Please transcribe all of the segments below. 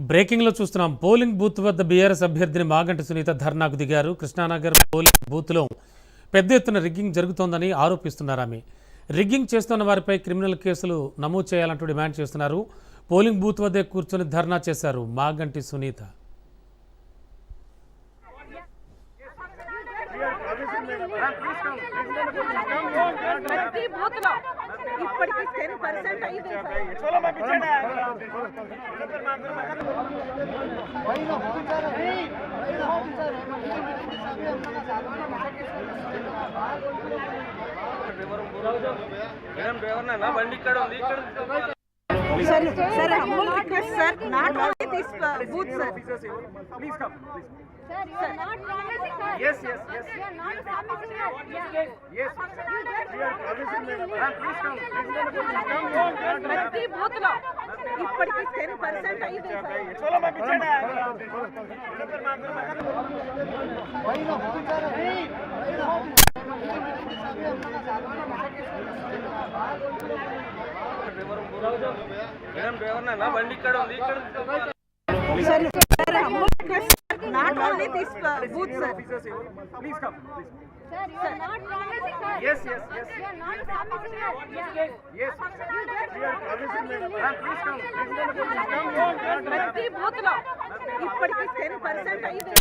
Breaking లో చూస్తున్నాం. Polling booth వద్ద బీఆర్ఎస్ అభ్యర్థిని మాగంటి సునీత ధర్నాకు దిగారు. కృష్ణానగర్ పోలింగ్ బూత్ లో పెద్ద ఎత్తున రిగ్గింగ్ జరుగుతోందని ఆరోపిస్తున్నారు. ఆమె రిగ్గింగ్ చేస్తున్న వారిపై క్రిమినల్ కేసులు నమోదు చేయాలంటూ డిమాండ్ చేస్తున్నారు. పోలింగ్ బూత్ వద్దే కూర్చొని ధర్నా చేశారు Maganti Sunitha. Sir, humble request, sir. Not only this booth, sir. Please come. Sir, you are not promising her. Yes. You are not promising her. Yeah. Yes. We are promising, madam. Please come. ప్రతి booth లో ఇప్పటికి 10% అయింది sir. Sir, humble request, sir. Not only this booth, sir. Please come. Sir, you are not promising her. Yes. You are not promising her. Yeah. Yes. We are promising, madam. Please come. ప్రతి booth లో ఇప్పటికి 10% అయింది.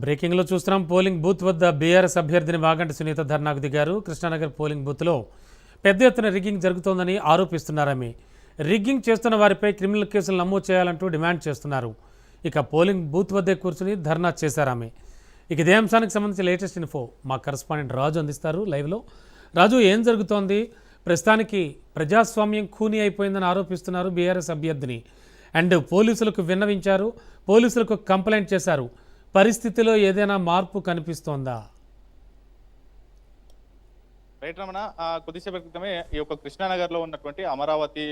Breaking లో చూస్తున్నాం. Polling booth వద్ద BRS అభ్యర్థిని మాగంటి సునీత ధర్నాకు దిగారు. కృష్ణానగర్ పోలింగ్ బూత్లో పెద్ద ఎత్తున రిగ్గింగ్ జరుగుతోందని ఆరోపిస్తున్నారు. ఆమె రిగ్గింగ్ చేస్తున్న వారిపై క్రిమినల్ కేసులు నమోదు చేయాలంటూ డిమాండ్ చేస్తున్నారు. ఇక పోలింగ్ బూత్ వద్దే కూర్చుని ధర్నా చేశారు ఆమె. ఇక ఇదే అంశానికి సంబంధించి లేటెస్ట్ ఇన్ఫో మా కరెస్పాండెంట్ రాజు అందిస్తారు లైవ్లో. రాజు, ఏం జరుగుతోంది? ప్రస్తుతానికి ప్రజాస్వామ్యం ఖూనీ అయిపోయిందని ఆరోపిస్తున్నారు బీఆర్ఎస్ అభ్యర్థిని. అండ్ పోలీసులకు విన్నవించారు, పోలీసులకు కంప్లైంట్ చేశారు. పరిస్థితిలో ఏదైనా మార్పు కనిపిస్తోందా? రైట్ రమణ, కొద్దిసేపటి క్రితమే ఈ యొక్క కృష్ణానగర్ లో ఉన్నటువంటి అమరావతి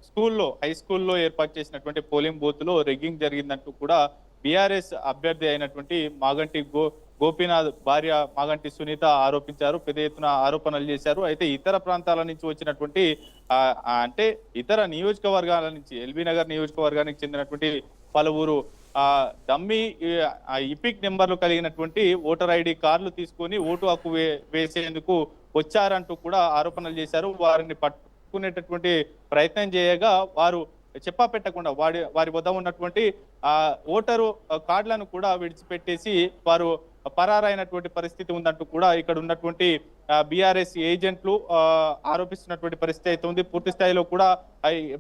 స్కూల్లో, హై స్కూల్లో ఏర్పాటు చేసినటువంటి పోలింగ్ బూత్ లో రిగ్గింగ్ జరిగిందంటూ కూడా బీఆర్ఎస్ అభ్యర్థి అయినటువంటి మాగంటి గోపీనాథ్ భార్య మాగంటి సునీత ఆరోపించారు. పెద్ద ఎత్తున ఆరోపణలు చేశారు. అయితే ఇతర ప్రాంతాల నుంచి వచ్చినటువంటి అంటే ఇతర నియోజకవర్గాల నుంచి, ఎల్బీ నగర్ నియోజకవర్గానికి చెందినటువంటి పలువురు డమ్మీ ఇపిక్ నెంబర్లు కలిగినటువంటి ఓటర్ ఐడి కార్డులు తీసుకొని ఓటు హక్కు వేసేందుకు వచ్చారంటూ కూడా ఆరోపణలు చేశారు. వారిని పట్టుకునేటటువంటి ప్రయత్నం చేయగా వారు చెప్పా పెట్టకుండా వారి వద్ద ఉన్నటువంటి ఓటరు కార్డులను కూడా విడిచిపెట్టేసి వారు పరారైనటువంటి పరిస్థితి ఉందంటూ కూడా ఇక్కడ ఉన్నటువంటి బీఆర్ఎస్ ఏజెంట్లు ఆరోపిస్తున్నటువంటి పరిస్థితి అయితే ఉంది. పూర్తి స్థాయిలో కూడా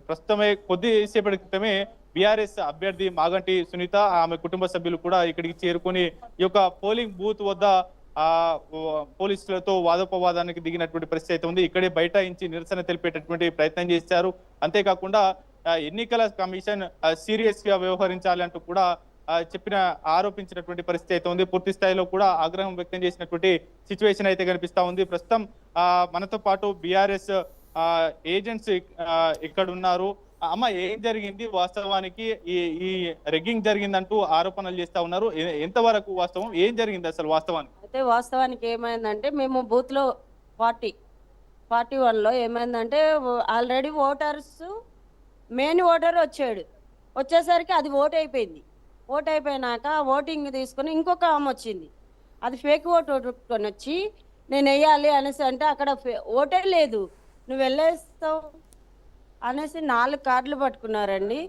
ప్రస్తుతమే కొద్దిసేపటి క్రితమే బీఆర్ఎస్ అభ్యర్థి మాగంటి సునీత, ఆమె కుటుంబ సభ్యులు కూడా ఇక్కడికి చేరుకొని ఈ యొక్క పోలింగ్ బూత్ వద్ద పోలీసులతో వాదోపవాదానికి దిగినటువంటి పరిస్థితి అయితే ఉంది. ఇక్కడే బైఠాయించి నిరసన తెలిపేటటువంటి ప్రయత్నం చేశారు. అంతేకాకుండా ఎన్నికల కమిషన్ సీరియస్ గా వ్యవహరించాలి అంటూ కూడా ఆరోపించినటువంటి పరిస్థితి అయితే ఉంది. పూర్తి స్థాయిలో కూడా ఆగ్రహం వ్యక్తం చేసినటువంటి సిచ్యువేషన్ అయితే కనిపిస్తా ఉంది. ప్రస్తుతం మనతో పాటు బీఆర్ఎస్ ఏజెంట్స్ ఇక్కడ ఉన్నారు. అమ్మ, ఏం జరిగింది వాస్తవానికి? ఈ రిగ్గింగ్ జరిగిందంటూ ఆరోపణలు చేస్తా ఉన్నారు. ఎంతవరకు వాస్తవం? ఏం జరిగింది అసలు వాస్తవానికి? అయితే వాస్తవానికి ఏమైందంటే, మేము బూత్ లో 41లో ఏమైందంటే, ఆల్రెడీ ఓటర్స్ మెయిన్ ఓటర్ వచ్చేసరికి అది ఓట్ అయిపోయింది. ఓట్ అయిపోయినాక ఓటింగ్ తీసుకుని ఇంకొక ఆమె వచ్చింది. అది ఫేక్ ఓటు కొట్టుకొని వచ్చి నేను వేయాలి అనేసి అంటే అక్కడ ఓటే లేదు, నువ్వు వెళ్ళేస్తావు అనేసి 4 కార్డులు పట్టుకున్నారండి.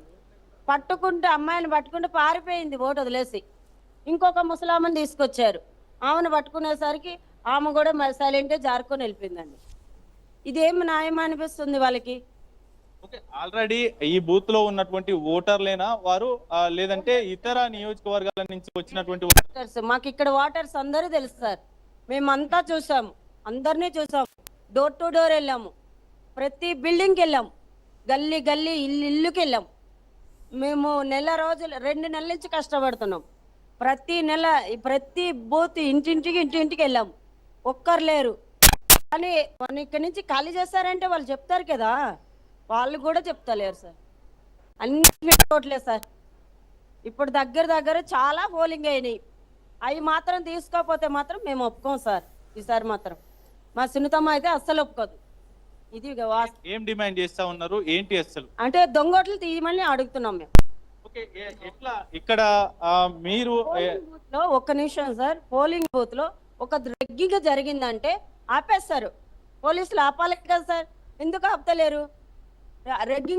పట్టుకుంటే అమ్మాయిని పట్టుకుంటే పారిపోయింది ఓటు వదిలేసి. ఇంకొక ముసలామని తీసుకొచ్చారు. ఆమెను పట్టుకునేసరికి ఆమె కూడా సైలెంట్గా జారుకొని వెళ్ళిపోయిందండి. ఇదేమి న్యాయం అనిపిస్తుంది వాళ్ళకి? ఓకే, ఆల్రెడీ ఈ బూత్ లో ఉన్నటువంటి ఓటర్లేనా వారు, లేదంటే ఇతర నియోజకవర్గాల నుంచి వచ్చినటువంటి ఓటర్స్? మాకు ఇక్కడ ఓటర్స్ అందరూ తెలుసు సార్. మేమంతా చూసాము, అందరినీ చూసాము. డోర్ టు డోర్ వెళ్ళాము, ప్రతి బిల్డింగ్కి వెళ్ళాము, గల్లీ గల్లీ ఇల్లుకి వెళ్ళాం. మేము 2 నెలల నుంచి కష్టపడుతున్నాం. ప్రతి నెల ప్రతి బూత్ ఇంటింటికి వెళ్ళాము, ఒక్కరు లేరు. కానీ మన ఇక్కడి నుంచి ఖాళీ చేస్తారంటే వాళ్ళు చెప్తారు కదా, వాళ్ళు కూడా చెప్తలేరు సార్. అన్ని ఓట్లే సార్. ఇప్పుడు దగ్గర చాలా పోలింగ్ అయినాయి. అవి మాత్రం తీసుకోకపోతే మాత్రం మేము ఒప్పుకోం సార్. ఈసారి మాత్రం మా సునీతమ్మ అయితే అస్సలు ఒప్పుకోదు. ఇది ఏం డిమాండ్ చేస్తా ఉన్నారు ఏంటి అసలు? అంటే దొంగోట్లు తీయమని అడుగుతున్నాం మేము. ఓకే, ఎట్లా ఇక్కడ మీరు పోలింగ్ బూత్ లో ఒక్క నిమిషం సార్, పోలింగ్ బూత్ లో ఒక రెగ్గింగ్ జరిగిందంటే ఆపేస్తారు. పోలీసులు ఆపాలి కదా సార్, ఎందుకు ఆపుతలేరు? రెగ్గింగ్